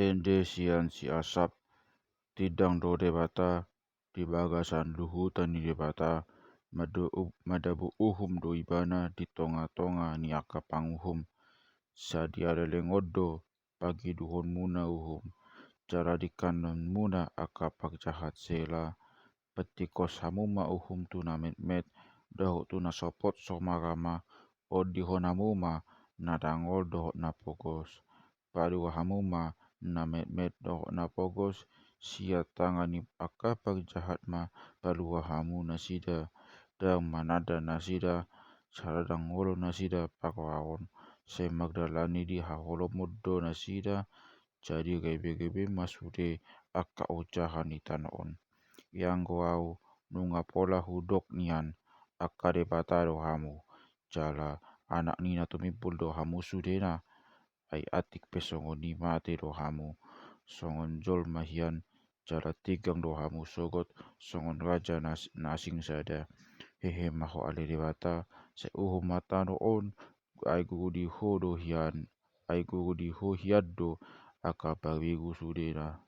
ende sian si asap tidang do debata di bagasan luhutan ni debata madabu uhum do ibana di tonga-tonga ni aka panguhum sadia lengodo pagi duhon muna uhum cara dikanan muna aka jahat sela petikos hamuma uhum tuna met dahu tuna sopot somarama odi honamuma nadangol dohot na pogos padu hamuma na met dohot na pogos sia tangani aka jahat ma palua hamu nasida dang manada nasida saradang holo nasida pakwaon se magdalani di haholo muddo nasida jadi gebe-gebe masude aka ucahan itanaon yang goau nunga pola hudok nian aka debata do hamu jala anak nina tumimpul do hamu sudena ai atik pesongo ni mate do hamu songon jol mahian jala tigang do hamu sogot songon raja nasing sada hehe maho ale debata se uhu mata do on ai gudi ho do hian ai gudi ho hiad do aka pawigu sudena